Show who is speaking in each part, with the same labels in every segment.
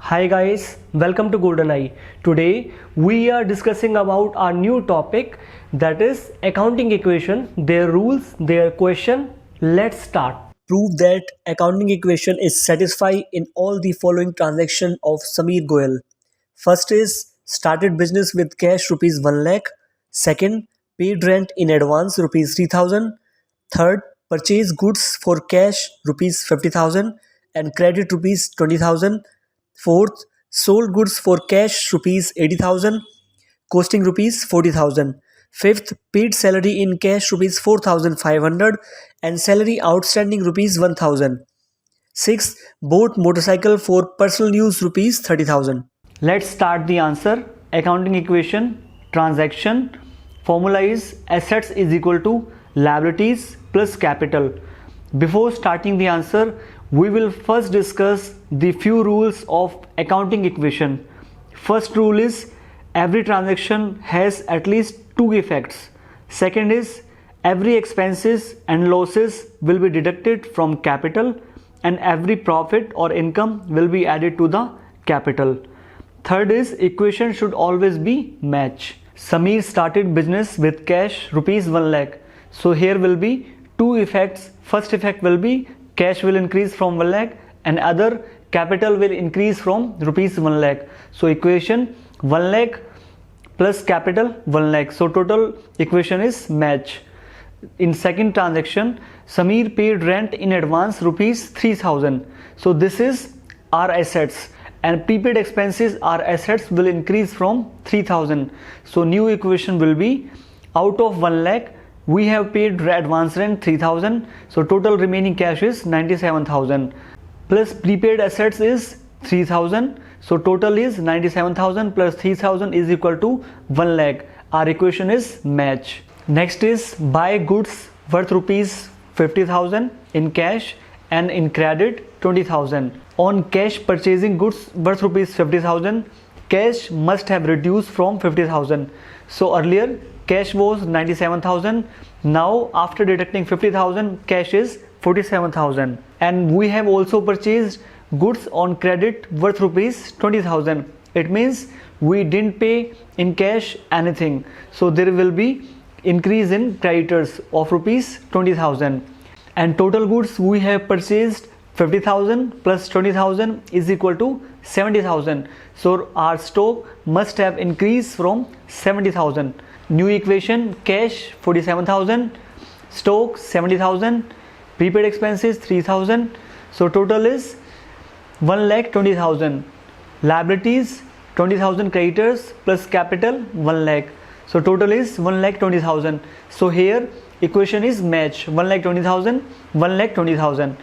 Speaker 1: Hi guys, welcome to GoldenEye. Today we are discussing about our new topic, that is accounting equation, their rules, their question. Let's start. Prove that accounting equation is satisfied in all the following transaction of Sameer Goyal. First is started business with cash rupees 1 lakh. Second, paid rent in advance rupees 3000. Third, purchase goods for cash rupees 50,000 and credit rupees 20,000. Fourth, sold goods for cash rupees 80,000, costing rupees 40,000. Fifth, paid salary in cash rupees 4,500 and salary outstanding rupees 1,000. Sixth, bought motorcycle for personal use rupees 30,000. Let's start the answer. Accounting equation, transaction, formula is assets is equal to liabilities plus capital. Before starting the answer, we will first discuss the few rules of accounting equation. First rule is every transaction has at least two effects. Second is every expenses and losses will be deducted from capital and every profit or income will be added to the capital. Third is equation should always be match. Sameer started business with cash rupees 1 lakh. So here will be two effects. First effect will be cash will increase from 1 lakh and other capital will increase from rupees 1 lakh. So equation 1 lakh plus capital 1 lakh. So total equation is match. In second transaction, Sameer paid rent in advance rupees 3000. So this is our assets and prepaid expenses, our assets will increase from 3000. So new equation will be out of 1 lakh we have paid advance rent 3000, so total remaining cash is 97,000 plus prepaid assets is 3000, so total is 97,000 plus 3000 is equal to 1 lakh. Our equation is match. Next is buy goods worth rupees 50,000 in cash and in credit 20,000. On cash purchasing goods worth rupees 50,000, cash must have reduced from 50,000. So earlier cash was 97,000. Now after deducting 50,000, cash is 47,000. And we have also purchased goods on credit worth rupees 20,000. It means we didn't pay in cash anything. So there will be increase in creditors of rupees 20,000. And total goods we have purchased 50,000 plus 20,000 is equal to 70,000. So our stock must have increased from 70,000. New equation, cash 47,000, stock 70,000, prepaid expenses 3,000. So total is 1,20,000. Liabilities 20,000, creditors plus capital 1 lakh. So total is 1,20,000. So here equation is match 1,20,000, 1,20,000.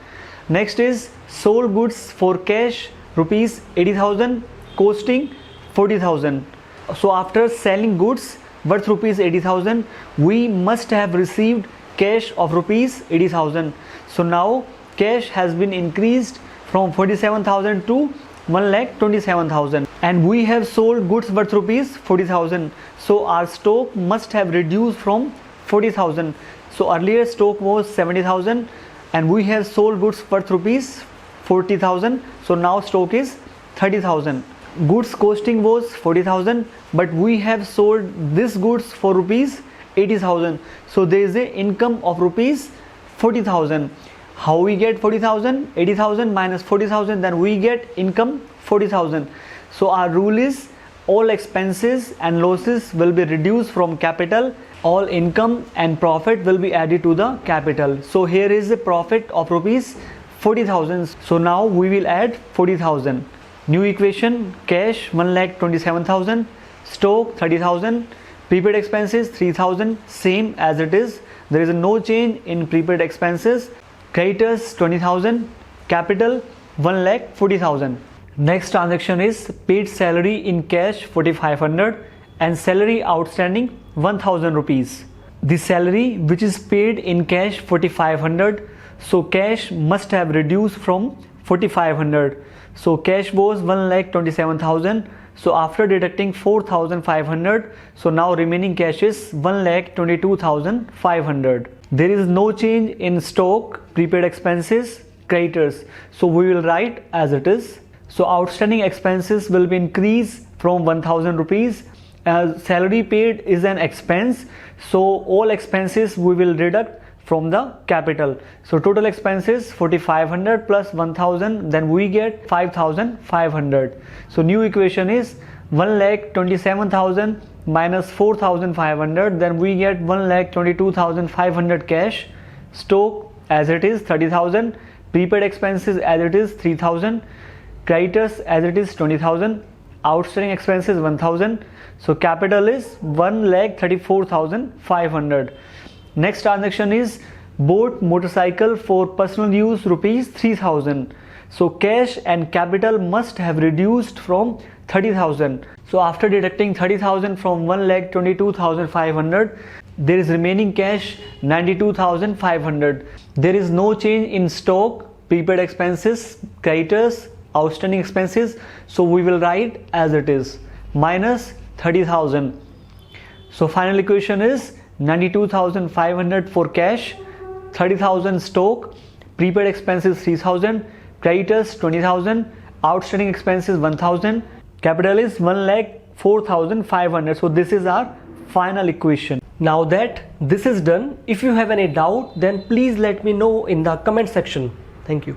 Speaker 1: Next is sold goods for cash rupees 80,000, costing 40,000. So after selling goods worth rupees 80,000, we must have received cash of rupees 80,000. So now cash has been increased from 47,000 to 1,27,000 and we have sold goods worth rupees 40,000. So our stock must have reduced from 40,000. So earlier stock was 70,000 and we have sold goods worth rupees 40,000. So now stock is 30,000. Goods costing was 40,000, but we have sold this goods for rupees 80,000. So there is a income of rupees 40,000. How we get 40,000? 80,000 minus 40,000, then we get income 40,000. So our rule is all expenses and losses will be reduced from capital. All income and profit will be added to the capital. So here is a profit of rupees 40,000. So now we will add 40,000. New equation, cash 1,27,000, stock 30,000, prepaid expenses 3,000, same as it is. There is no change in prepaid expenses. Creditors 20,000, capital 1,40,000. Next transaction is paid salary in cash 4,500 and salary outstanding 1,000 rupees. The salary which is paid in cash 4,500, so cash must have reduced from 4,500. So cash was 1,27,000. So after deducting 4,500, so now remaining cash is 1,22,500. There is no change in stock, prepaid expenses, creditors. So we will write as it is. So outstanding expenses will be increased from 1000 rupees. As salary paid is an expense, so all expenses we will deduct from the capital. So total expenses 4500 plus 1000, then we get 5500. So new equation is 1,27,000 minus 4500, then we get 1,22,500 cash. Stock as it is 30,000, prepaid expenses as it is 3,000, creditors as it is 20,000, outstanding expenses 1000. So capital is 1,34,500. Next transaction is bought motorcycle for personal use rupees 3,000. So cash and capital must have reduced from 30,000. So after deducting 30,000 from 1,22,500, there is remaining cash 92,500. There is no change in stock, prepaid expenses, creditors, outstanding expenses. So we will write as it is minus 30,000. So final equation is 92,500 for cash, 30,000 stock, prepaid expenses 3,000, creditors 20,000, outstanding expenses 1,000, capital is 1,04,500. So this is our final equation. Now that this is done, if you have any doubt, then please let me know in the comment section. Thank you.